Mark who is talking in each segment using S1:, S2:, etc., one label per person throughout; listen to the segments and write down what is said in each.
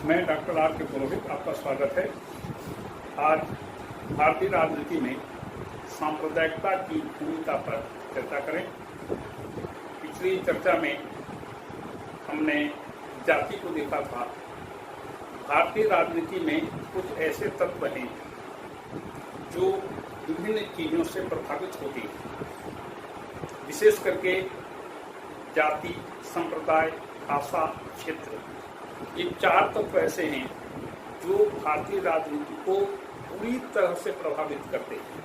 S1: मैं doctor R के पुरोहित, आपका स्वागत है। आज भारतीय राजनीति में सांप्रदायिकता की भूमिका पर चर्चा करें। पिछली चर्चा में हमने जाति को देखा था। भारतीय राजनीति में कुछ ऐसे तत्व हैं जो विभिन्न चीजों से प्रभावित होती हैं, विशेष करके जाति, संप्रदाय, भाषा, क्षेत्र। ये चार तत्व ऐसे हैं जो भारतीय राजनीति को पूरी तरह से प्रभावित करते हैं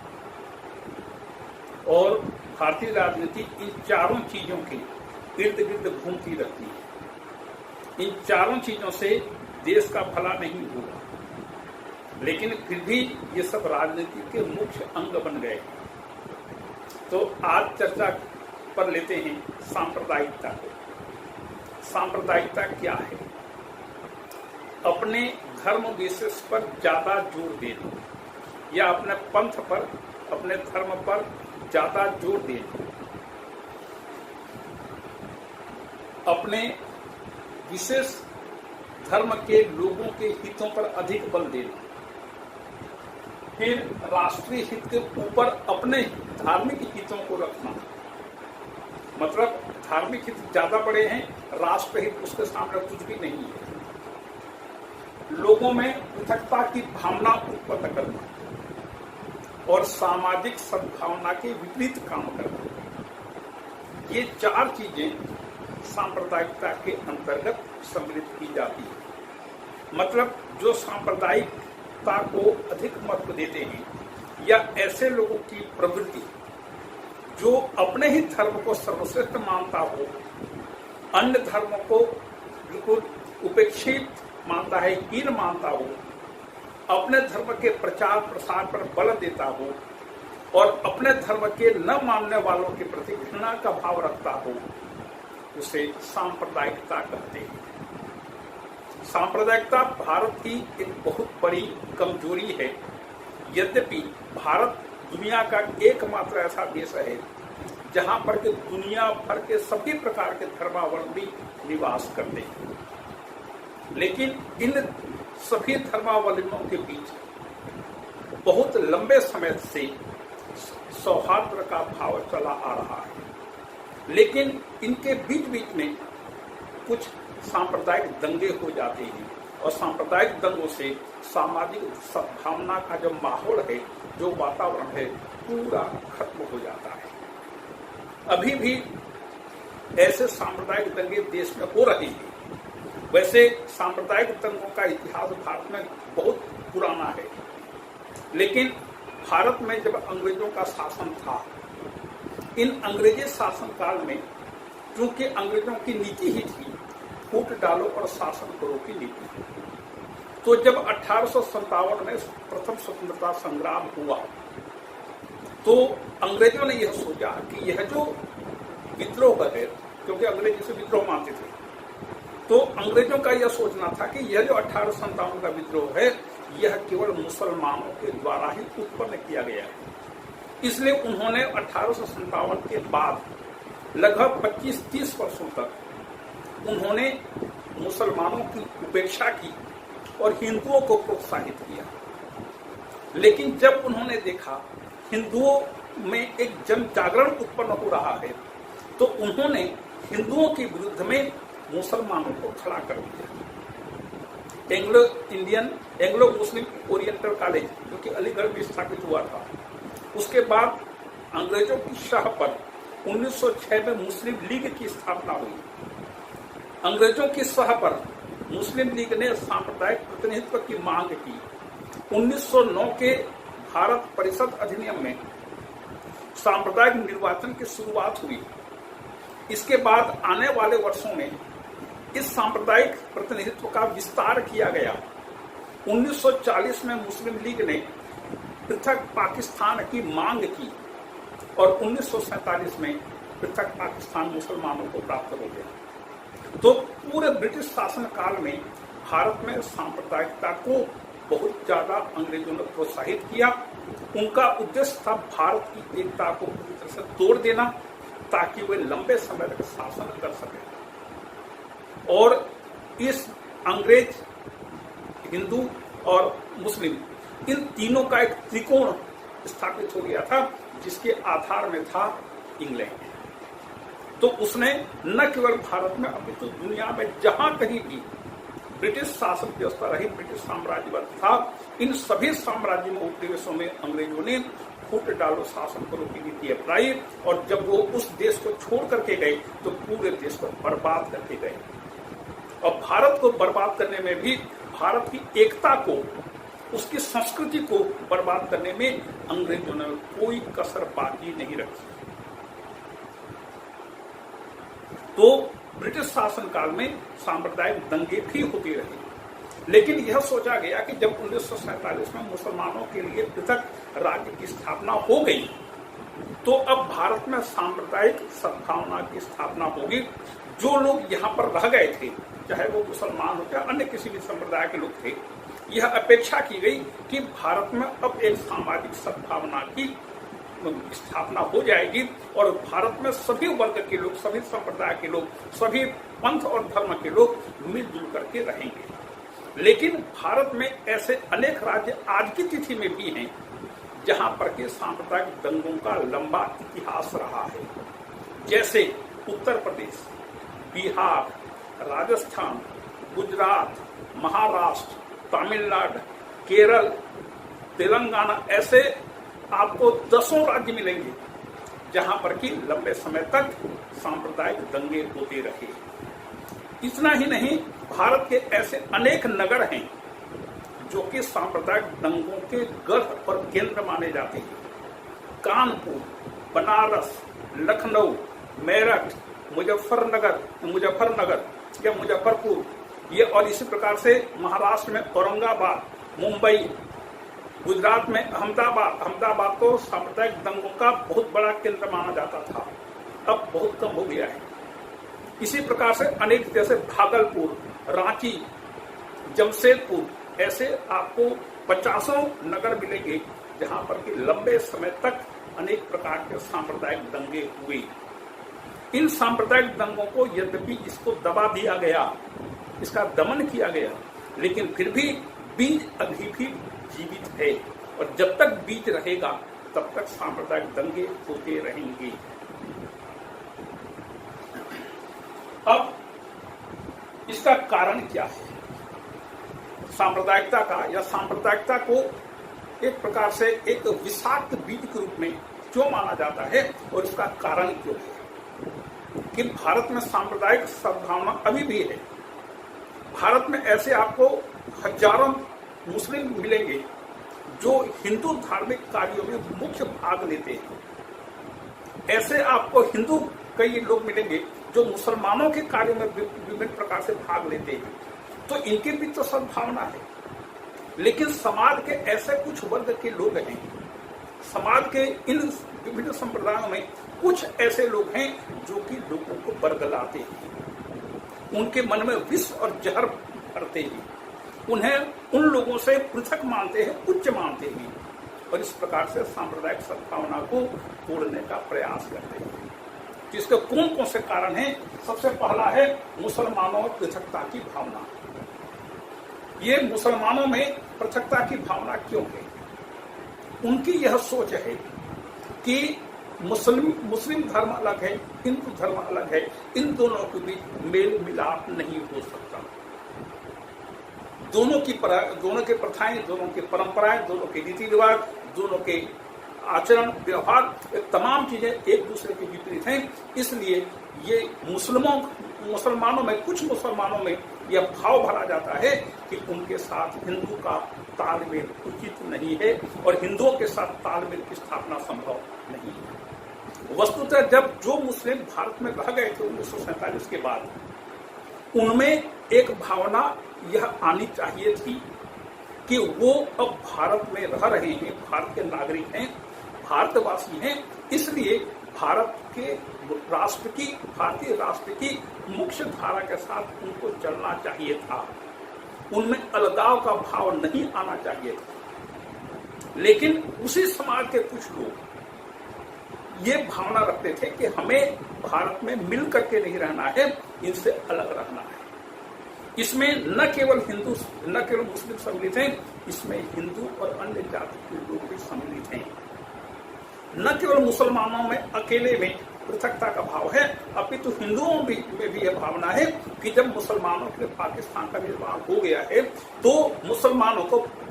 S1: और भारतीय राजनीति इन चारों चीजों के इर्द गिर्द घूमती रहती है। इन चारों चीजों से देश का भला नहीं होगा, लेकिन फिर भी ये सब राजनीति के मुख्य अंग बन गए। तो आज चर्चा पर लेते हैं सांप्रदायिकता को। सांप्रदायिकता क्या है? अपने धर्म विशेष पर ज्यादा जोर देना या अपने पंथ पर, अपने धर्म पर ज्यादा जोर देना, अपने विशेष धर्म के लोगों के हितों पर अधिक बल देना, फिर राष्ट्रीय हित के ऊपर अपने धार्मिक हितों को रखना। मतलब धार्मिक हित ज्यादा बड़े हैं, राष्ट्र हित उसके सामने कुछ भी नहीं है। लोगों में पृथकता की भावना उत्पन्न करना और सामाजिक सद्भावना के विपरीत काम करना, ये चार चीजें सांप्रदायिकता के अंतर्गत सम्मिलित की जाती है। मतलब जो सांप्रदायिकता को अधिक महत्व देते हैं या ऐसे लोगों की प्रवृत्ति जो अपने ही धर्म को सर्वश्रेष्ठ मानता हो, अन्य धर्मों को बिल्कुल उपेक्षित मानता है, हीन मानता हो, अपने धर्म के प्रचार प्रसार पर बल देता हो और अपने धर्म के न मानने वालों के प्रति घृणा का भाव रखता हो, उसे सांप्रदायिकता कहते हैं। सांप्रदायिकता भारत की एक बहुत बड़ी कमजोरी है। यद्यपि भारत दुनिया का एकमात्र ऐसा देश है जहां पर के दुनिया भर के सभी प्रकार के धर्मावलंबी निवास करते हैं, लेकिन इन सभी धर्मावलंबियों के बीच बहुत लंबे समय से सौहार्द का भाव चला आ रहा है। लेकिन इनके बीच बीच में कुछ सांप्रदायिक दंगे हो जाते हैं और सांप्रदायिक दंगों से सामाजिक सद्भावना का जो माहौल है, जो वातावरण है, पूरा खत्म हो जाता है। अभी भी ऐसे सांप्रदायिक दंगे देश में हो रहे हैं। वैसे सांप्रदायिक दंगों का इतिहास भारत में बहुत पुराना है, लेकिन भारत में जब अंग्रेजों का शासन था, इन अंग्रेजी शासन काल में क्योंकि अंग्रेजों की नीति ही थी फूट डालो और शासन करो की नीति, तो जब 1857 में प्रथम स्वतंत्रता संग्राम हुआ तो अंग्रेजों ने यह सोचा कि यह जो विद्रोह है, क्योंकि अंग्रेज इसे विद्रोह मानते थे, तो अंग्रेजों का यह सोचना था कि यह जो 1857 का विद्रोह है, यह केवल मुसलमानों के द्वारा ही उत्पन्न किया गया है। इसलिए उन्होंने 1857 के बाद लगभग 25-30 वर्षों तक उन्होंने मुसलमानों की उपेक्षा की और हिंदुओं को प्रोत्साहित किया। लेकिन जब उन्होंने देखा हिंदुओं में एक जन जागरण उत्पन्न हो रहा है, तो उन्होंने हिंदुओं के विरुद्ध में मुसलमानों को खड़ा कर दिया। एंग्लो मुस्लिम ओरिएंटल कॉलेज, जो कि अलीगढ़ में स्थापित हुआ था, उसके बाद अंग्रेजों की शाह पर 1906 में मुस्लिम लीग की स्थापना हुई। अंग्रेजों की शाह पर मुस्लिम लीग ने सांप्रदायिक प्रतिनिधित्व की मांग की। 1909 के भारत परिषद अधिनियम में सांप्रदायिक निर्वाचन की शुरुआत हुई। इसके बाद आने वाले वर्षों में इस सांप्रदायिक प्रतिनिधित्व का विस्तार किया गया। 1940 में मुस्लिम लीग ने पृथक पाकिस्तान की मांग की और 1947 में पृथक पाकिस्तान मुसलमानों को प्राप्त हो गया। तो पूरे ब्रिटिश शासन काल में भारत में सांप्रदायिकता को बहुत ज्यादा अंग्रेजों ने प्रोत्साहित किया। उनका उद्देश्य था भारत की एकता को पूरी तरह से तोड़ देना, ताकि वे लंबे समय तक शासन कर सके। और इस अंग्रेज हिंदू और मुस्लिम, इन तीनों का एक त्रिकोण स्थापित हो गया था, जिसके आधार में था इंग्लैंड। तो उसने न केवल भारत में अभी तो दुनिया में जहां कहीं भी ब्रिटिश शासन व्यवस्था रही, ब्रिटिश साम्राज्यवाद था, इन सभी साम्राज्यों में उपनिवेशों में अंग्रेजों ने फूट डालो शासन करो की नीति अपनाई, और जब वो उस देश को छोड़ करके गए तो पूरे देश को बर्बाद करके गए। और भारत को बर्बाद करने में भी भारत की एकता को, उसकी संस्कृति को बर्बाद करने में अंग्रेजों ने कोई कसर बाकी नहीं रखी। तो ब्रिटिश शासन काल में सांप्रदायिक दंगे भी होते रहे, लेकिन यह सोचा गया कि जब 1947 में मुसलमानों के लिए पृथक राज्य की स्थापना हो गई, तो अब भारत में सांप्रदायिक सद्भावना की स्थापना होगी। जो लोग यहाँ पर रह गए थे, चाहे वो मुसलमान हो चाहे अन्य किसी भी संप्रदाय के लोग थे, यह अपेक्षा की गई कि भारत में अब एक सामाजिक सद्भावना की स्थापना हो जाएगी और भारत में सभी वर्ग के लोग, सभी संप्रदाय के लोग, सभी पंथ और धर्म के लोग मिलजुल करके रहेंगे। लेकिन भारत में ऐसे अनेक राज्य आज की तिथि में भी हैं जहां पर के सांप्रदायिक दंगों का लंबा इतिहास रहा है, जैसे उत्तर प्रदेश, बिहार, राजस्थान, गुजरात, महाराष्ट्र, तमिलनाडु, केरल, तेलंगाना। ऐसे आपको दसों राज्य मिलेंगे जहां पर कि लंबे समय तक सांप्रदायिक दंगे होते रहे। इतना ही नहीं, भारत के ऐसे अनेक नगर हैं जो कि सांप्रदायिक दंगों के गढ़ और केंद्र माने जाते हैं। कानपुर, बनारस, लखनऊ, मेरठ, मुजफ्फरनगर या मुजफ्फरपुर, ये, और इसी प्रकार से महाराष्ट्र में औरंगाबाद, मुंबई, गुजरात में अहमदाबाद को सांप्रदायिक दंगों का बहुत बड़ा केंद्र माना जाता था, अब बहुत कम हो गया है। इसी प्रकार से अनेक, जैसे भागलपुर, रांची, जमशेदपुर, ऐसे आपको 50 नगर मिलेंगे जहां पर कि लंबे समय तक अनेक प्रकार के सांप्रदायिक दंगे हुए। इन सांप्रदायिक दंगों को यद्यपि इसको दबा दिया गया, इसका दमन किया गया, लेकिन फिर भी बीज अभी भी जीवित है, और जब तक बीज रहेगा तब तक सांप्रदायिक दंगे होते रहेंगे। अब इसका कारण क्या है? सांप्रदायिकता का, या सांप्रदायिकता को एक प्रकार से एक विषाक्त बीज के रूप में क्यों माना जाता है, और इसका कारण क्यों है कि भारत में सांप्रदायिक सद्भावना अभी भी है। भारत में ऐसे आपको हजारों मुस्लिम मिलेंगे जो हिंदू धार्मिक कार्यों में मुख्य भाग लेते हैं। ऐसे आपको हिंदू कई लोग मिलेंगे जो मुसलमानों के कार्यों में विभिन्न प्रकार से भाग लेते हैं। तो इनके बीच तो सद्भावना है, लेकिन समाज के ऐसे कुछ वर्ग के लोग हैं, समाज के इन विभिन्न संप्रदायों में कुछ ऐसे लोग हैं जो कि लोगों को बरगलाते हैं, उनके मन में विष और जहर भरते हैं, उन्हें उन लोगों से पृथक मानते हैं, उच्च मानते हैं, और इस प्रकार से सांप्रदायिक सद्भावना को तोड़ने का प्रयास करते हैं। तो इसके कौन कौन से कारण हैं? सबसे पहला है मुसलमानों में पृथकता की भावना। ये मुसलमानों में पृथकता की भावना क्यों है? उनकी यह सोच है कि मुस्लिम धर्म अलग है, हिंदू धर्म अलग है, इन दोनों के बीच मेल मिलाप नहीं हो सकता। दोनों की प्रथाएं, दोनों की परंपराएं, दोनों के रीति रिवाज, दोनों के आचरण व्यवहार, तमाम चीजें एक दूसरे के विपरीत हैं। इसलिए ये मुसलमानों में, कुछ मुसलमानों में यह भाव भरा जाता है कि उनके साथ हिंदू का तालमेल उचित नहीं है और हिंदुओं के साथ तालमेल की स्थापना संभव नहीं है। वस्तुतः जब जो मुस्लिम भारत में रह गए थे 1947 के बाद, उनमें एक भावना यह आनी चाहिए थी कि वो अब भारत में रह रहे हैं, भारत के नागरिक हैं, भारतवासी हैं, इसलिए भारत के भारतीय राष्ट्र की मुख्य धारा के साथ उनको चलना चाहिए था। उनमें अलगाव का भाव नहीं आना चाहिए था। लेकिन उसी समाज के कुछ लोग ये भावना रखते थे कि हमें भारत में मिल करके नहीं रहना है, इनसे अलग रहना है। इसमें न केवल मुस्लिम सम्मिलित हैं, इसमें हिंदू और अन्य जाति के लोग भी सम्मिलित हैं। न केवल मुसलमानों में अकेले में पृथकता का भाव है, अपितु हिंदुओं में भी यह भावना है कि जब मुसलमानों के पाकिस्तान का निर्माण हो गया है तो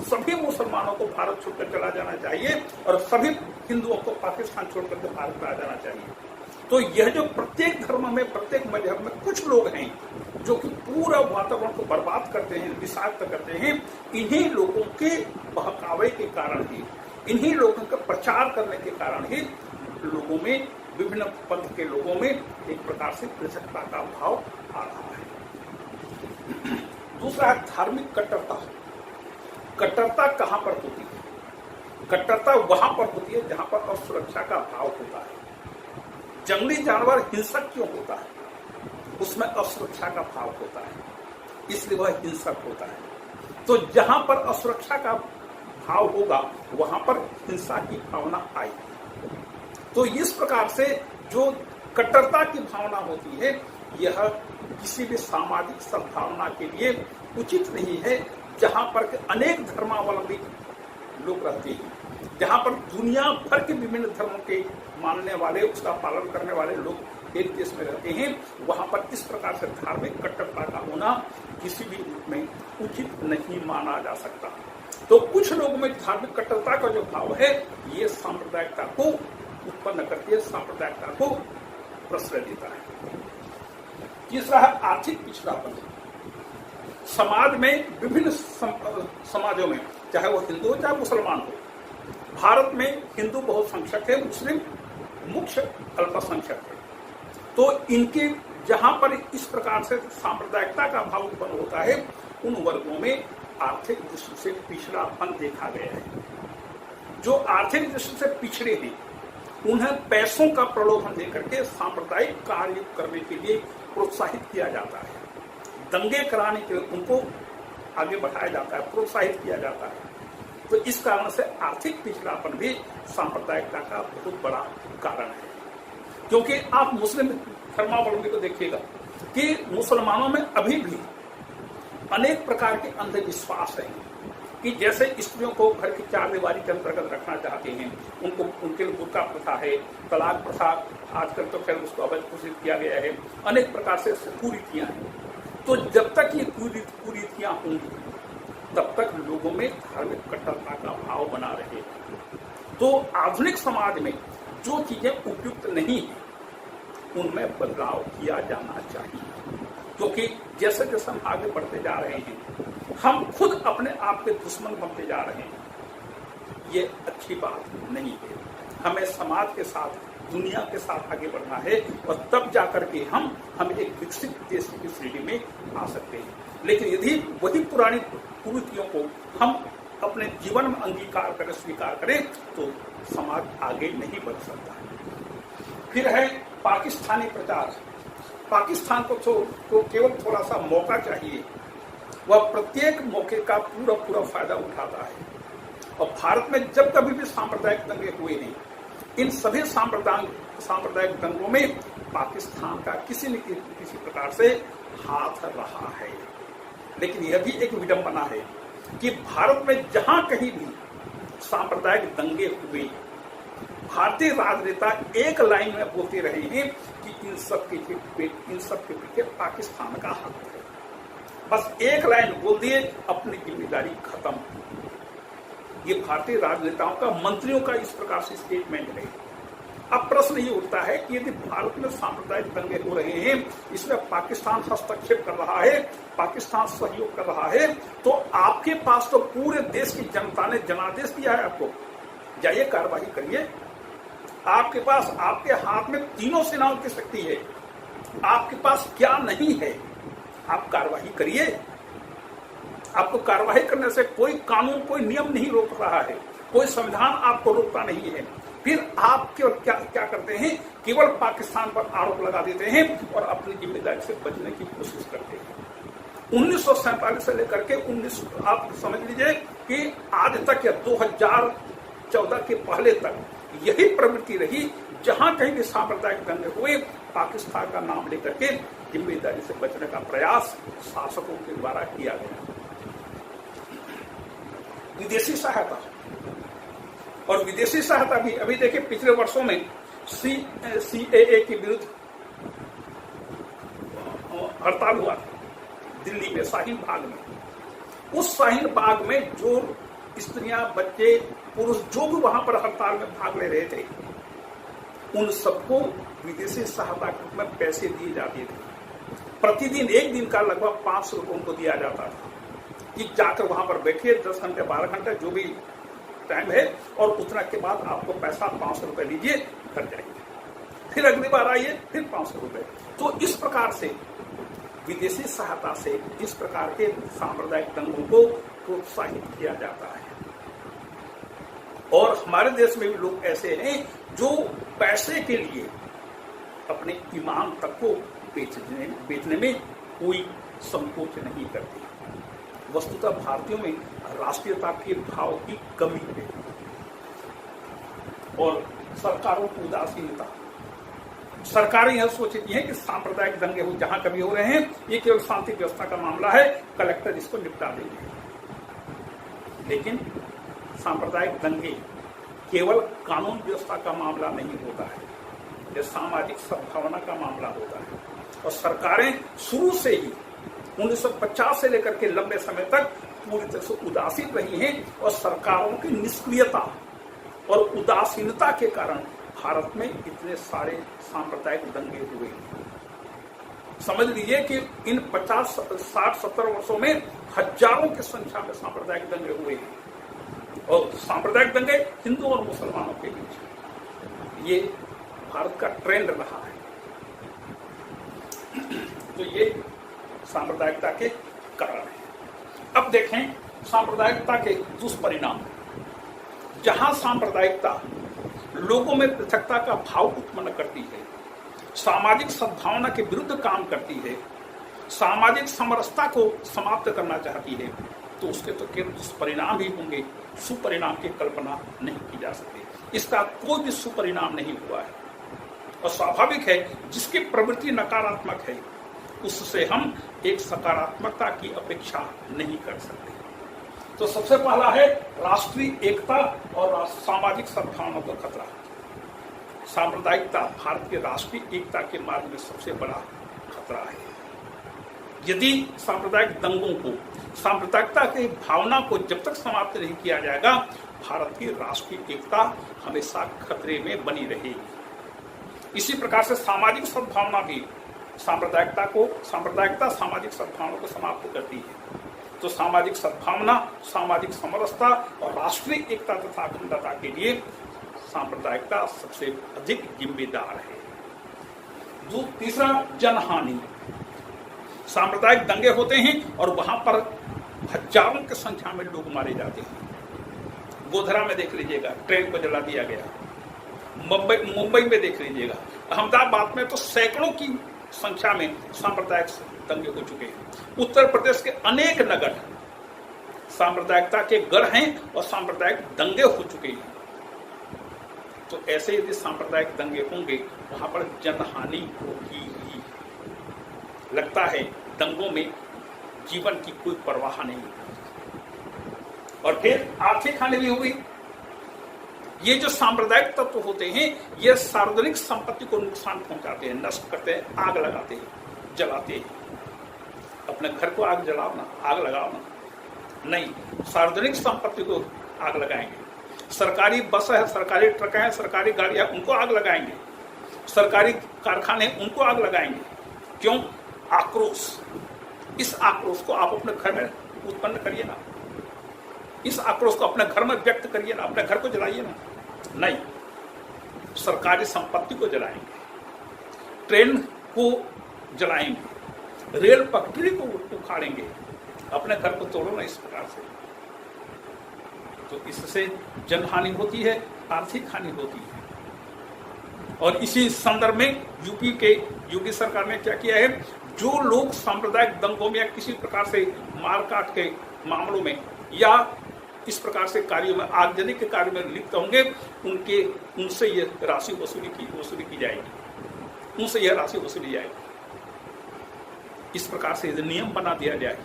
S1: सभी मुसलमानों को भारत छोड़कर चला जाना चाहिए और सभी हिंदुओं को पाकिस्तान छोड़कर के भारत में आ जाना चाहिए। तो यह जो प्रत्येक धर्म में, प्रत्येक मजहब में कुछ लोग हैं जो कि पूरा वातावरण को बर्बाद करते हैं, विषाक्त करते हैं, इन्हीं लोगों के बहकावे के कारण ही, इन्हीं लोगों का प्रचार करने के कारण ही लोगों में, विभिन्न पंथ के लोगों में एक प्रकार से पृथकता का भाव आ रहा है। दूसरा है धार्मिक कट्टरता। कट्टरता कहां पर होती है? कट्टरता वहां पर होती है जहां पर असुरक्षा का भाव होता है। जंगली जानवर हिंसक क्यों होता है? उसमें असुरक्षा का भाव होता है, इसलिए वह हिंसक होता है। तो जहां पर असुरक्षा का भाव होगा वहां पर हिंसा की भावना आएगी। तो इस प्रकार से जो कट्टरता की भावना होती है, यह किसी भी सामाजिक सद्भावना के लिए उचित नहीं है। जहां पर अनेक धर्मावलंबी लोग रहते हैं, जहां पर दुनिया भर के विभिन्न धर्मों के मानने वाले, उसका पालन करने वाले लोग एक देश में रहते हैं, वहां पर इस प्रकार से धार्मिक कट्टरता का होना किसी भी रूप में उचित नहीं माना जा सकता। तो कुछ लोगों में धार्मिक कट्टरता का जो भाव है, ये सांप्रदायिकता को उत्पन्न करके सांप्रदायिकता को प्रश्रय देता है। तीसरा है आर्थिक पिछड़ापन। समाज में, विभिन्न समाजों में, चाहे वो हिंदू हो चाहे मुसलमान हो, भारत में हिंदू बहुसंख्यक है, मुस्लिम मुख्य अल्पसंख्यक है। तो इनके जहां पर इस प्रकार से सांप्रदायिकता का भाव उत्पन्न होता है, उन वर्गों में आर्थिक दृष्टि से पिछड़ापन देखा गया है। जो आर्थिक दृष्टि से पिछड़े हैं, उन्हें पैसों का प्रलोभन देकर के सांप्रदायिक कार्य करने के लिए प्रोत्साहित किया जाता है। दंगे कराने के लिए उनको आगे बढ़ाया जाता है, प्रोत्साहित किया जाता है। तो इस कारण से आर्थिक पिछड़ापन भी सांप्रदायिकता का बहुत बड़ा कारण है। क्योंकि आप मुस्लिम धर्मावलंबी को देखिएगा कि मुसलमानों में अभी भी अनेक प्रकार के अंधविश्वास हैं कि जैसे स्त्रियों को घर की चार दीवारी के अंतर्गत रखना चाहते हैं, उनके लिए बुर्का प्रथा है, तलाक प्रथा, आजकल तो खैर उसको अवैध घोषित किया गया है, अनेक प्रकार से कुरीतियां हैं। तो जब तक ये कुरीतियां होंगी तब तक लोगों में धार्मिक कट्टरता का भाव बना रहेगा। तो आधुनिक समाज में जो चीजें उपयुक्त नहीं है, उनमें बदलाव किया जाना चाहिए। क्योंकि जैसे जैसे हम आगे बढ़ते जा रहे हैं, हम खुद अपने आप के दुश्मन बनते जा रहे हैं। ये अच्छी बात नहीं है। हमें समाज के साथ, दुनिया के साथ आगे बढ़ना है और तब जाकर के हम एक विकसित देश की श्रेणी में आ सकते हैं। लेकिन यदि वही पुरानी कुरीतियों को हम अपने जीवन में अंगीकार करें, स्वीकार करें, तो समाज आगे नहीं बढ़ सकता। फिर है पाकिस्तानी प्रचार। पाकिस्तान को तो केवल थोड़ा सा मौका चाहिए, वह प्रत्येक मौके का पूरा फायदा उठाता है। और भारत में जब कभी भी सांप्रदायिक दंगे हुए हैं, इन सभी सांप्रदायिक दंगों में पाकिस्तान का किसी न किसी प्रकार से हाथ रहा है। लेकिन यह भी एक विडंबना है कि भारत में जहां कहीं भी सांप्रदायिक दंगे हुए, भारतीय राजनेता एक लाइन में बोलते रहे हैं कि इन सब के पीछे पाकिस्तान का हाथ है। बस एक लाइन बोल दिए, अपनी जिम्मेदारी खत्म। ये भारतीय राजनेताओं का, मंत्रियों का इस प्रकार से स्टेटमेंट है। अब प्रश्न ये उठता है कि यदि भारत में सांप्रदायिक दंगे हो रहे हैं, इसमें पाकिस्तान हस्तक्षेप कर रहा है, पाकिस्तान सहयोग कर रहा है, तो आपके पास तो पूरे देश की जनता ने जनादेश दिया है आपको, जाइए कार्रवाई करिए। आपके पास, आपके हाथ में तीनों सेनाओं की शक्ति है, आपके पास क्या नहीं है, आप कार्रवाई करिए। आपको कार्रवाई करने से कोई कानून, कोई नियम नहीं रोक रहा है, कोई संविधान आपको रोकता नहीं है। फिर आप क्या करते हैं? केवल पाकिस्तान पर आरोप लगा देते हैं और अपनी जिम्मेदारी से बचने की कोशिश करते हैं। 1947 से लेकर के आप समझ लीजिए कि आज तक या 2014 के पहले तक यही प्रवृत्ति रही। जहां कहीं भी सांप्रदायिक दंगे हुए, पाकिस्तान का नाम लेकर के जिम्मेदारी से बचने का प्रयास शासकों के द्वारा किया गया। विदेशी सहायता, और विदेशी सहायता भी अभी देखिए पिछले वर्षों में CAA के विरुद्ध हड़ताल हुआ दिल्ली में शाहीन बाग में। उस शाहीन बाग में जो स्त्रियां, बच्चे, पुरुष जो भी वहां पर हड़ताल में भाग ले रहे थे, उन सबको विदेशी सहायता के रूप में पैसे दिए जाते थे। प्रतिदिन एक दिन का लगभग 500 रुपये उनको दिया जाता था कि जाकर वहां पर बैठिए 10 घंटे 12 घंटे जो भी टाइम है, और उतना के बाद आपको पैसा 500 रुपये लीजिए, कर जाइए, फिर अगली बार आइए, फिर 500 रुपये। तो इस प्रकार से विदेशी सहायता से इस प्रकार के सांप्रदायिक दंगों को प्रोत्साहित किया जाता है। और हमारे देश में भी लोग ऐसे हैं जो पैसे के लिए अपने ईमान तक को बेचने में कोई संकोच नहीं करते। वस्तुतः भारतीयों में राष्ट्रीयता के भाव की कमी है और सरकारों की उदासीनता। सरकारें यह सोचती हैं कि सांप्रदायिक दंगे हो जहां कभी हो रहे हैं, ये केवल शांति व्यवस्था का मामला है, कलेक्टर इसको निपटा देंगे। लेकिन सांप्रदायिक दंगे केवल कानून व्यवस्था का मामला नहीं होता है, यह सामाजिक सद्भावना का मामला होता है। और सरकारें शुरू से ही 1950 से लेकर के लंबे समय तक पूरी तरह से उदासीन रही हैं, और सरकारों की निष्क्रियता और उदासीनता के कारण भारत में इतने सारे सांप्रदायिक दंगे हुए। समझ लीजिए कि इन 50, 60, 70 वर्षों में हजारों की संख्या में सांप्रदायिक दंगे हुए हैं। और सांप्रदायिक दंगे हिंदू और मुसलमानों के बीच, ये भारत का ट्रेंड रहा है। तो ये सांप्रदायिकता के कारण है। अब देखें सांप्रदायिकता के दुष्परिणाम। जहां सांप्रदायिकता लोगों में पृथकता का भाव उत्पन्न करती है, सामाजिक सद्भावना के विरुद्ध काम करती है, सामाजिक समरसता को समाप्त करना चाहती है, तो उसके तो केवल दुष्परिणाम ही होंगे, सुपरिणाम की कल्पना नहीं की जा सकती। इसका कोई भी सुपरिणाम नहीं हुआ है। और स्वाभाविक है, जिसकी प्रवृत्ति नकारात्मक है उससे हम एक सकारात्मकता की अपेक्षा नहीं कर सकते। तो सबसे पहला है राष्ट्रीय एकता और सामाजिक सद्भावना का खतरा। सांप्रदायिकता भारत के राष्ट्रीय एकता के मार्ग में सबसे बड़ा खतरा है। यदि सांप्रदायिक दंगों को, सांप्रदायिकता की भावना को जब तक समाप्त नहीं किया जाएगा, भारत की राष्ट्रीय एकता हमेशा खतरे में बनी रहेगी। इसी प्रकार से सामाजिक सद्भावना भी सांप्रदायिकता सामाजिक सद्भावना को समाप्त करती है। तो सामाजिक सद्भावना, सामाजिक समरसता और राष्ट्रीय एकता तथा अखंडता के लिए सांप्रदायिकता सबसे अधिक जिम्मेदार है। तीसरा, जनहानि। सांप्रदायिक दंगे होते हैं और वहां पर हजारों की संख्या में लोग मारे जाते हैं। गोधरा में देख लीजिएगा, ट्रेन को जला दिया गया। मुंबई में देख लीजिएगा, अहमदाबाद में तो सैकड़ों की संख्या में सांप्रदायिक दंगे हो चुके हैं। उत्तर प्रदेश के अनेक नगर सांप्रदायिकता के गढ़ हैं और सांप्रदायिक दंगे हो चुके हैं। तो ऐसे यदि सांप्रदायिक दंगे होंगे, वहां पर जनहानि होगी ही। लगता है दंगों में जीवन की कोई परवाह नहीं। और फिर आर्थिक हानि भी हुई। ये जो सांप्रदायिक तत्व होते हैं, ये सार्वजनिक संपत्ति को नुकसान पहुंचाते हैं, नष्ट करते हैं, आग लगाते हैं, जलाते हैं। अपने घर को आग जलाओ ना, आग लगाओ ना, नहीं, सार्वजनिक संपत्ति को आग लगाएंगे। सरकारी बस है, सरकारी ट्रक है, सरकारी गाड़ियां, उनको आग लगाएंगे। सरकारी कारखाने, उनको आग लगाएंगे। क्यों? आक्रोश। इस आक्रोश को आप अपने घर में उत्पन्न करिए ना, इस आक्रोश को अपने घर में व्यक्त करिए ना, अपने घर को जलाइए ना। नहीं, सरकारी संपत्ति को जलाएंगे, ट्रेन को जलाएंगे, रेल पटरी को उखाड़ेंगे, अपने घर को तोड़ो ना इस प्रकार से। तो इससे जनहानि होती है, आर्थिक हानि होती है। और इसी संदर्भ में यूपी सरकार ने क्या किया है, जो लोग सांप्रदायिक दंगों में या किसी प्रकार से मारकाट के मामलों में या इस प्रकार से कार्यों में, आगजनी के कार्य में लिप्त होंगे, उनसे यह राशि वसूली की जाएगी, उनसे यह राशि वसूली जाएगी। इस प्रकार से यदि नियम बना दिया जाए,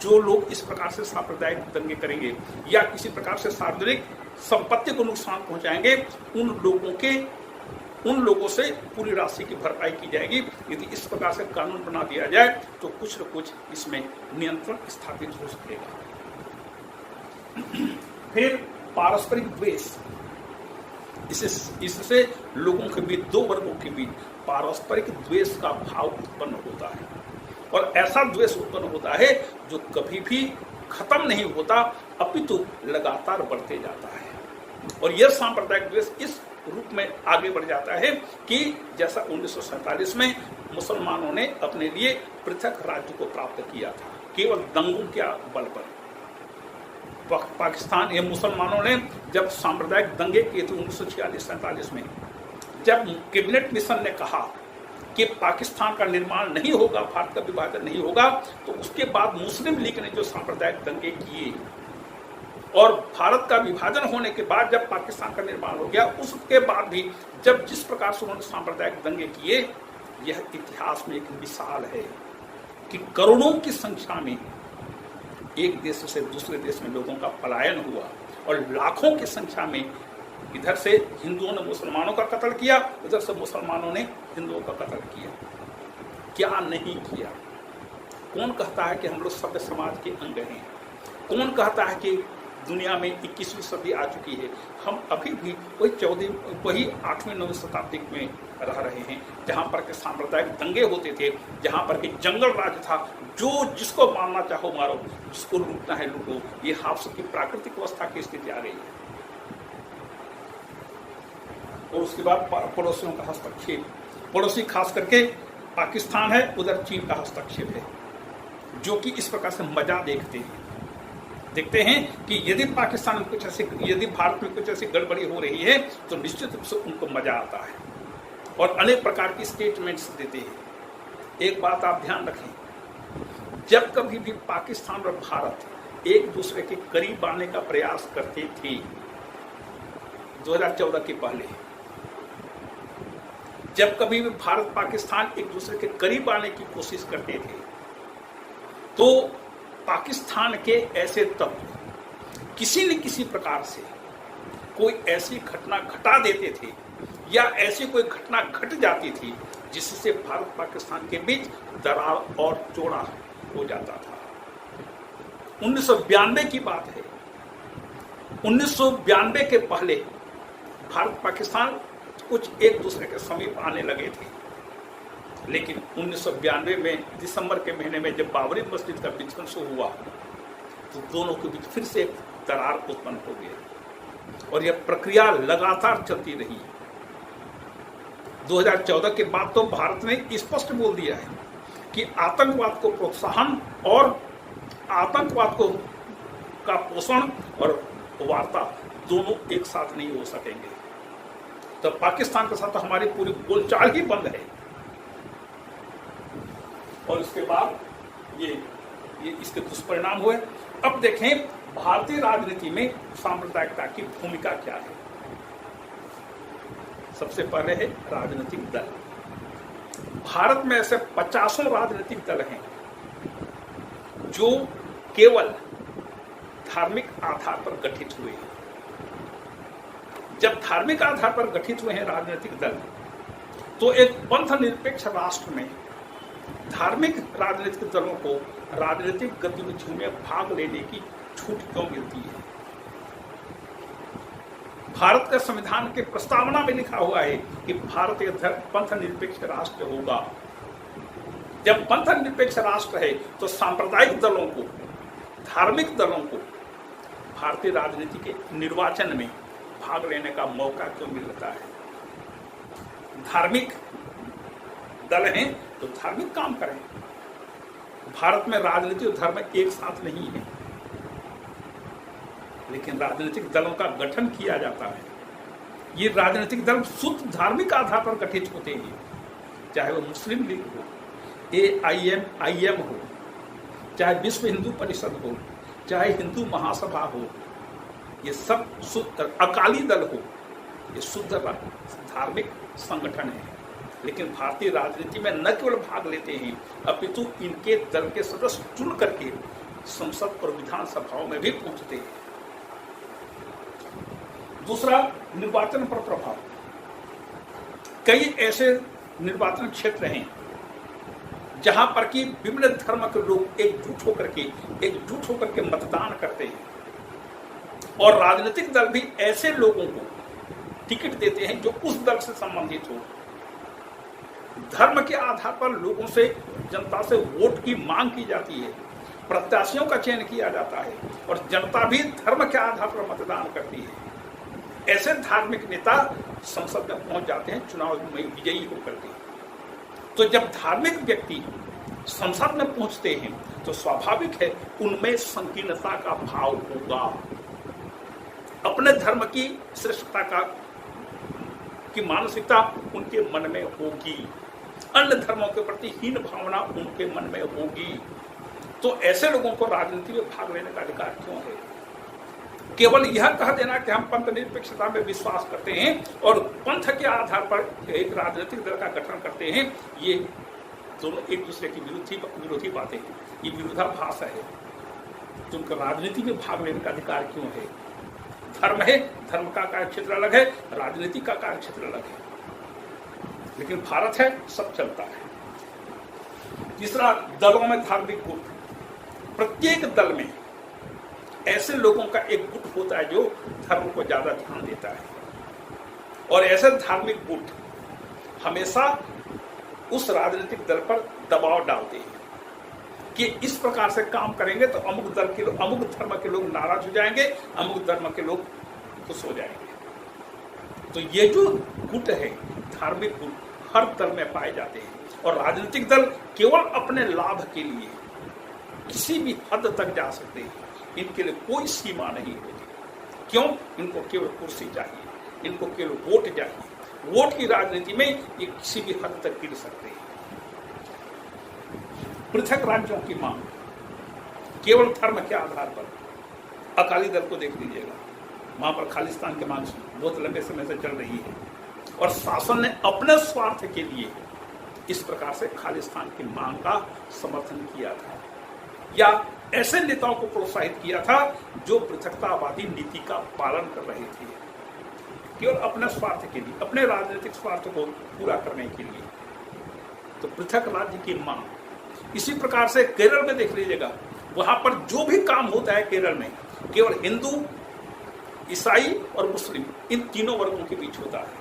S1: जो लोग इस प्रकार से सांप्रदायिक दंगे करेंगे या किसी प्रकार से सार्वजनिक संपत्ति को नुकसान पहुंचाएंगे, उन लोगों से पूरी राशि की भरपाई की जाएगी। यदि इस प्रकार से कानून बना दिया जाए तो कुछ न कुछ इसमें नियंत्रण स्थापित हो सकेगा। फिर पारस्परिक द्वेष, इससे लोगों के बीच, दो वर्गों के बीच पारस्परिक द्वेष का भाव उत्पन्न होता है और ऐसा द्वेष उत्पन्न होता है जो कभी भी खत्म नहीं होता, अपितु लगातार बढ़ते जाता है। और यह सांप्रदायिक द्वेष इस रूप में आगे बढ़ जाता है कि जैसा 1947 में मुसलमानों ने अपने लिए पृथक राज्य को प्राप्त किया था, केवल दंगों के बल पर। पाकिस्तान या मुसलमानों ने जब सांप्रदायिक दंगे किए थे 1946-47 में, जब कैबिनेट मिशन ने कहा कि पाकिस्तान का निर्माण नहीं होगा, भारत का विभाजन नहीं होगा, तो उसके बाद मुस्लिम लीग ने जो सांप्रदायिक दंगे किए और भारत का विभाजन होने के बाद जब पाकिस्तान का निर्माण हो गया, उसके बाद भी जब जिस प्रकार से उन्होंने सांप्रदायिक दंगे किए, यह इतिहास में एक मिसाल है कि करोड़ों की संख्या में एक देश से दूसरे देश में लोगों का पलायन हुआ और लाखों की संख्या में इधर से हिंदुओं ने मुसलमानों का कत्ल किया, उधर से मुसलमानों ने हिंदुओं का कत्ल किया। क्या नहीं किया? कौन कहता है कि हम लोग सभ्य समाज के अंग हैं? कौन कहता है कि दुनिया में 21वीं सदी आ चुकी है? हम अभी भी वही 8वीं 9वीं शताब्दी में रह रहे हैं, जहाँ पर के सांप्रदायिक दंगे होते थे, जहाँ पर के जंगल राज था, जो जिसको मारना चाहो मारो, जिसको लूटना है लूटो। ये हाफ्स की प्राकृतिक अवस्था की स्थिति आ गई है। और उसके बाद पड़ोसियों का हस्तक्षेप, पड़ोसी खास करके पाकिस्तान है, उधर चीन का हस्तक्षेप है, जो कि इस प्रकार से मजा देखते हैं कि यदि पाकिस्तान में कुछ ऐसी, यदि भारत में कुछ ऐसी गड़बड़ी हो रही है तो निश्चित रूप से उनको मजा आता है और अनेक प्रकार की स्टेटमेंट्स देते हैं। एक बात आप ध्यान रखें, जब कभी भी पाकिस्तान और भारत एक दूसरे के करीब आने का प्रयास करते थे, 2014 के पहले, जब कभी भी भारत पाकिस्तान एक दूसरे के करीब आने की कोशिश करते थे, तो पाकिस्तान के ऐसे तत्व किसी न किसी प्रकार से कोई ऐसी घटना घटा देते थे या ऐसी कोई घटना घट जाती थी जिससे भारत पाकिस्तान के बीच दरार और चौड़ा हो जाता था। 1992 की बात है। 1992 के पहले भारत पाकिस्तान कुछ एक दूसरे के समीप आने लगे थे, लेकिन 1992 में दिसंबर के महीने में जब बाबरी मस्जिद का विध्वंस हुआ तो दोनों के बीच फिर से एक दरार उत्पन्न हो गई और यह प्रक्रिया लगातार चलती रही। 2014 के बाद तो भारत ने स्पष्ट बोल दिया है कि आतंकवाद को प्रोत्साहन और आतंकवाद को का पोषण और वार्ता दोनों एक साथ नहीं हो सकेंगे। तो पाकिस्तान के साथ हमारी पूरी बोलचाल ही बंद है। और इसके बाद ये इसके दुष्परिणाम हुए। अब देखें भारतीय राजनीति में सांप्रदायिकता की भूमिका क्या है। सबसे पहले है राजनीतिक दल। भारत में ऐसे 50 राजनीतिक दल हैं जो केवल धार्मिक आधार पर गठित हुए हैं। जब धार्मिक आधार पर गठित हुए हैं राजनीतिक दल, तो एक पंथ निरपेक्ष राष्ट्र में धार्मिक राजनीतिक दलों को राजनीतिक गतिविधियों में भाग लेने की छूट क्यों मिलती है? भारत के संविधान के प्रस्तावना में लिखा हुआ है कि भारत एक पंथ निरपेक्ष राष्ट्र होगा। जब पंथ निरपेक्ष राष्ट्र है तो सांप्रदायिक दलों को, धार्मिक दलों को भारतीय राजनीति के निर्वाचन में भाग लेने का मौका क्यों मिलता है? धार्मिक दल हैं तो धार्मिक काम करें। भारत में राजनीति और धर्म एक साथ नहीं है, लेकिन राजनीतिक दलों का गठन किया जाता है। ये राजनीतिक दल शुद्ध धार्मिक आधार पर गठित होते हैं, चाहे वो मुस्लिम लीग हो, AIM हो, चाहे विश्व हिंदू परिषद हो, चाहे हिंदू महासभा हो, ये सब शुद्ध, अकाली दल हो, ये शुद्ध धार्मिक संगठन है। लेकिन भारतीय राजनीति में न केवल भाग लेते हैं, अपितु इनके दल के सदस्य चुन करके संसद और विधानसभाओं में भी पहुंचते हैं। दूसरा, निर्वाचन पर प्रभाव। कई ऐसे निर्वाचन क्षेत्र हैं जहां पर कि विभिन्न धर्म के लोग एकजुट होकर के मतदान करते हैं, और राजनीतिक दल भी ऐसे लोगों को टिकट देते हैं जो उस दल से संबंधित हो। धर्म के आधार पर लोगों से, जनता से वोट की मांग की जाती है, प्रत्याशियों का चयन किया जाता है, और जनता भी धर्म के आधार पर मतदान करती है। ऐसे धार्मिक नेता संसद में पहुंच जाते हैं चुनाव में विजयी होकर के। तो जब धार्मिक व्यक्ति संसद में पहुंचते हैं तो स्वाभाविक है उनमें संकीर्णता का भाव होगा, अपने धर्म की श्रेष्ठता की मानसिकता उनके मन में होगी, अन्य धर्मों के प्रति हीन भावना उनके मन में होगी। तो ऐसे लोगों को राजनीति में भाग लेने का अधिकार क्यों है? केवल यह कह देना कि हम पंथ निरपेक्षता में विश्वास करते हैं और पंथ के आधार पर एक राजनीतिक दल का गठन करते हैं, ये दोनों एक दूसरे की विरोधी बातें हैं, ये विरोधाभास है। तो उनका राजनीति में भाग लेने का अधिकार क्यों है? धर्म है, धर्म का कार्यक्षेत्र अलग है, राजनीति का कार्यक्षेत्र अलग है, लेकिन भारत है, सब चलता है। तीसरा, दलों में धार्मिक गुट। प्रत्येक दल में ऐसे लोगों का एक गुट होता है जो धर्म को ज्यादा ध्यान देता है, और ऐसे धार्मिक गुट हमेशा उस राजनीतिक दल पर दबाव डालते हैं कि इस प्रकार से काम करेंगे तो अमुक दल के लोग, अमुक धर्म के लोग नाराज हो जाएंगे, अमुक धर्म के लोग खुश हो जाएंगे। तो ये जो गुट है, धार्मिक गुट, हर दल में पाए जाते हैं, और राजनीतिक दल केवल अपने लाभ के लिए किसी भी हद तक जा सकते हैं, इनके लिए कोई सीमा नहीं होती। क्यों? इनको केवल कुर्सी चाहिए, इनको केवल वोट चाहिए। वोट की राजनीति में ये किसी भी हद तक गिर सकते हैं। पृथक राज्यों की मांग केवल धर्म के आधार पर, अकाली दल को देख लीजिएगा, वहां पर खालिस्तान की मांग बहुत लंबे समय से चल रही है, और शासन ने अपने स्वार्थ के लिए इस प्रकार से खालिस्तान की मांग का समर्थन किया था, या ऐसे नेताओं को प्रोत्साहित किया था जो पृथकतावादी नीति का पालन कर रहे थे, केवल अपने स्वार्थ के लिए, अपने राजनीतिक स्वार्थ को पूरा करने के लिए। तो पृथक राज्य की मांग। इसी प्रकार से केरल में देख लीजिएगा, वहां पर जो भी काम होता है केरल में, केवल हिंदू, ईसाई और मुस्लिम, इन तीनों वर्गों के बीच होता है।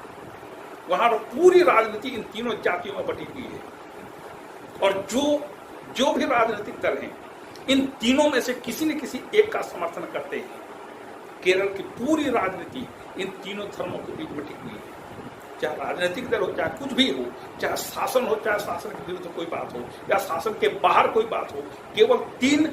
S1: वहां पूरी राजनीति इन तीनों जातियों में बटी हुई है, और जो भी राजनीतिक दल हैं, इन तीनों में से किसी न किसी एक का समर्थन करते हैं। केरल की पूरी राजनीति इन तीनों धर्मों के बीच बटी हुई है। चाहे राजनीतिक दल हो, चाहे कुछ भी हो, चाहे शासन हो, चाहे शासन के विरुद्ध कोई बात हो, या शासन के बाहर कोई बात हो, केवल तीन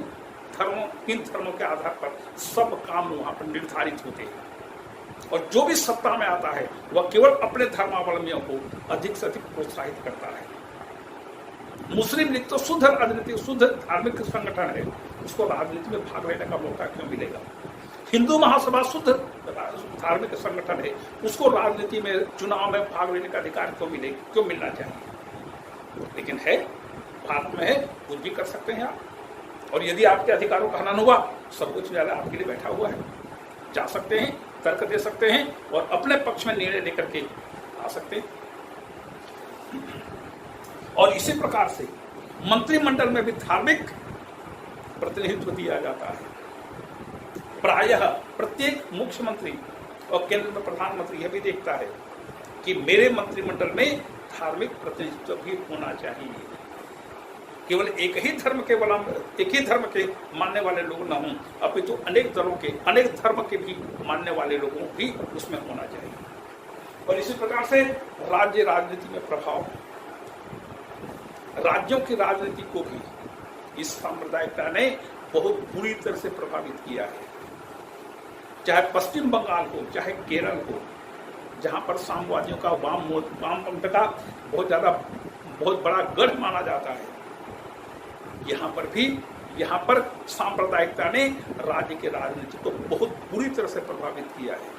S1: धर्मों के आधार पर सब काम वहां पर निर्धारित होते हैं। और जो भी सत्ता में आता है वह केवल अपने धर्मावलंबियों को अधिक से अधिक प्रोत्साहित करता है। मुस्लिम लीग तो शुद्ध राजनीतिक, शुद्ध धार्मिक संगठन है, उसको राजनीति में भाग लेने का मौका क्यों मिलेगा? हिंदू महासभा शुद्ध धार्मिक संगठन है, उसको राजनीति में, चुनाव में भाग लेने का अधिकार क्यों मिलना चाहिए? लेकिन है, भारत में है, कुछ भी कर सकते हैं आप। और यदि आपके अधिकारों का हनन हुआ, सर्वोच्च न्यायालय आपके लिए बैठा हुआ है, जा सकते हैं, तर्क दे सकते हैं, और अपने पक्ष में निर्णय लेकर के आ सकते हैं। और इसी प्रकार से मंत्रिमंडल में भी धार्मिक प्रतिनिधित्व दिया जाता है। प्रायः प्रत्येक मुख्यमंत्री और केंद्र में प्रधानमंत्री यह भी देखता है कि मेरे मंत्रिमंडल में धार्मिक प्रतिनिधित्व भी होना चाहिए। केवल एक ही धर्म के मानने वाले लोग न हों, अपितु अनेक धर्म के भी मानने वाले लोगों भी उसमें होना चाहिए। और इसी प्रकार से राज्य राजनीति में प्रभाव, राज्यों की राजनीति को भी इस सांप्रदायिकता ने बहुत बुरी तरह से प्रभावित किया है। चाहे पश्चिम बंगाल हो, चाहे केरल हो, जहां पर साम्यवादियों का वामपंथ का बहुत बड़ा गढ़ माना जाता है, यहाँ पर सांप्रदायिकता ने राज्य की राजनीति को बहुत बुरी तरह से प्रभावित किया है।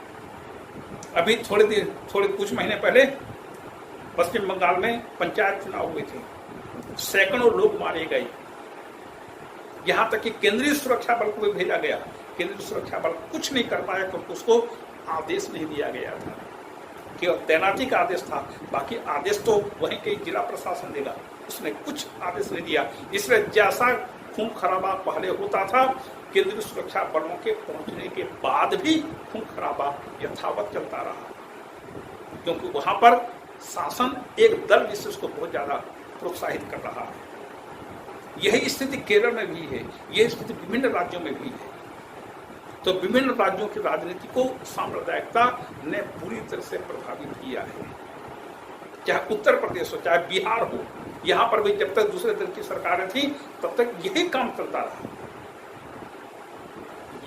S1: अभी थोड़े कुछ महीने पहले पश्चिम बंगाल में पंचायत चुनाव हुए थे, सैकड़ों लोग मारे गए, यहां तक कि केंद्रीय सुरक्षा बल को भी भेजा गया। केंद्रीय सुरक्षा बल कुछ नहीं कर पाया क्योंकि उसको आदेश नहीं दिया गया था, केवल तैनाती का आदेश था, बाकी आदेश तो वहीं के जिला प्रशासन देगा, उसने कुछ आदेश नहीं दिया। इसलिए जैसा खून खराबा पहले होता था, केंद्रीय सुरक्षा बलों के पहुंचने के बाद भी खून खराबा यथावत चलता रहा, क्योंकि वहां पर शासन एक दल विशेष को बहुत ज्यादा प्रोत्साहित कर रहा है। यही स्थिति केरल में भी है, यही स्थिति विभिन्न राज्यों में भी है। तो विभिन्न राज्यों की राजनीति को सांप्रदायिकता ने पूरी तरह से प्रभावित किया है। चाहे उत्तर प्रदेश हो, चाहे बिहार हो, यहां पर भी जब तक दूसरे दल की सरकारें थी तब तक यही काम चलता रहा।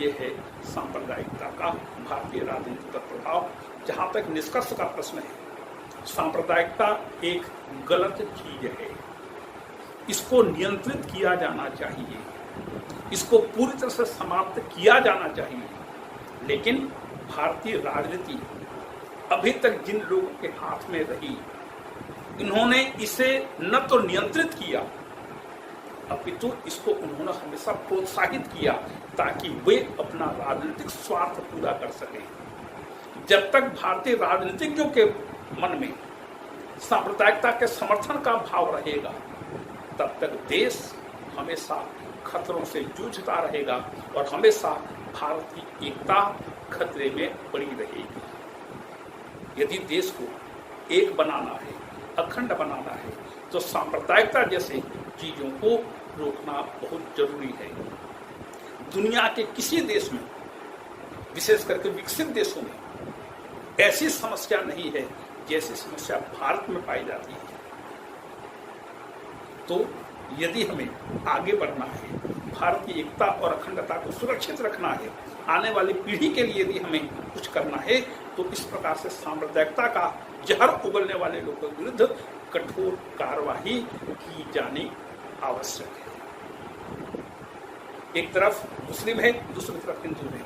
S1: यह है सांप्रदायिकता का भारतीय राजनीति पर प्रभाव। जहां तक निष्कर्ष का प्रश्न है, सांप्रदायिकता एक गलत चीज है, इसको नियंत्रित किया जाना चाहिए, इसको पूरी तरह से समाप्त किया जाना चाहिए। लेकिन भारतीय राजनीति अभी तक जिन लोगों के हाथ में रही, इन्होंने इसे न तो नियंत्रित किया, अपितु इसको उन्होंने हमेशा प्रोत्साहित किया ताकि वे अपना राजनीतिक स्वार्थ पूरा कर सकें। जब तक भारतीय राजनीतिज्ञों के मन में सांप्रदायिकता के समर्थन का भाव रहेगा, तब तक देश हमेशा खतरों से जूझता रहेगा और हमेशा भारत की एकता खतरे में पड़ी रहेगी। यदि देश को एक बनाना है, अखंड बनाना है, तो सांप्रदायिकता जैसे चीजों को रोकना बहुत जरूरी है। दुनिया के किसी देश में, विशेष करके विकसित देशों में, ऐसी समस्या नहीं है जैसी समस्या भारत में पाई जाती है। तो यदि हमें आगे बढ़ना है, भारत की एकता और अखंडता को सुरक्षित रखना है, आने वाली पीढ़ी के लिए यदि हमें कुछ करना है, तो इस प्रकार से सांप्रदायिकता का जहर उगलने वाले लोगों के विरुद्ध कठोर कार्रवाई की जानी आवश्यक है। एक तरफ मुस्लिम है, दूसरी तरफ हिंदू है।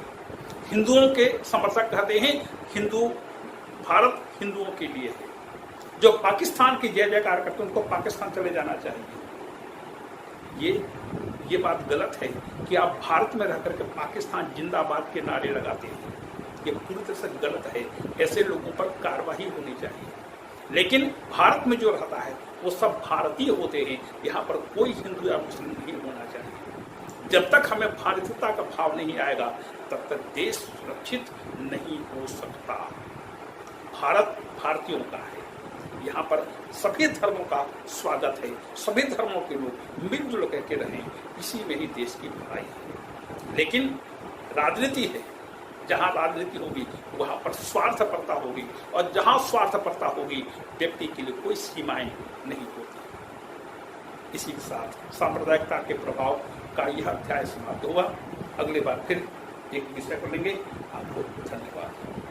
S1: हिंदुओं के समर्थक कहते हैं हिंदू, भारत हिंदुओं के लिए है। जो पाकिस्तान की जय जयकार करते हैं उनको पाकिस्तान चले जाना चाहिए। ये बात गलत है कि आप भारत में रहकर के पाकिस्तान जिंदाबाद के नारे लगाते हैं, ये पूरी तरह से गलत है। ऐसे लोगों पर कार्रवाई होनी चाहिए। लेकिन भारत में जो रहता है वो सब भारतीय होते हैं, यहाँ पर कोई हिंदू या मुस्लिम नहीं होना चाहिए। जब तक हमें भारतीयता का भाव नहीं आएगा तब तक देश सुरक्षित नहीं हो सकता। भारत भारतीयों का है, यहाँ पर सभी धर्मों का स्वागत है, सभी धर्मों के लोग मिलजुल करके रहें, इसी में ही देश की भलाई है। लेकिन राजनीति है, जहाँ राजनीति होगी वहाँ पर स्वार्थपरता होगी, और जहाँ स्वार्थपरता होगी व्यक्ति के लिए कोई सीमाएं नहीं होती। इसी के साथ सांप्रदायिकता के प्रभाव का यह अध्याय समाप्त हुआ। अगले बार फिर एक विषय पर लेंगे। आपको धन्यवाद।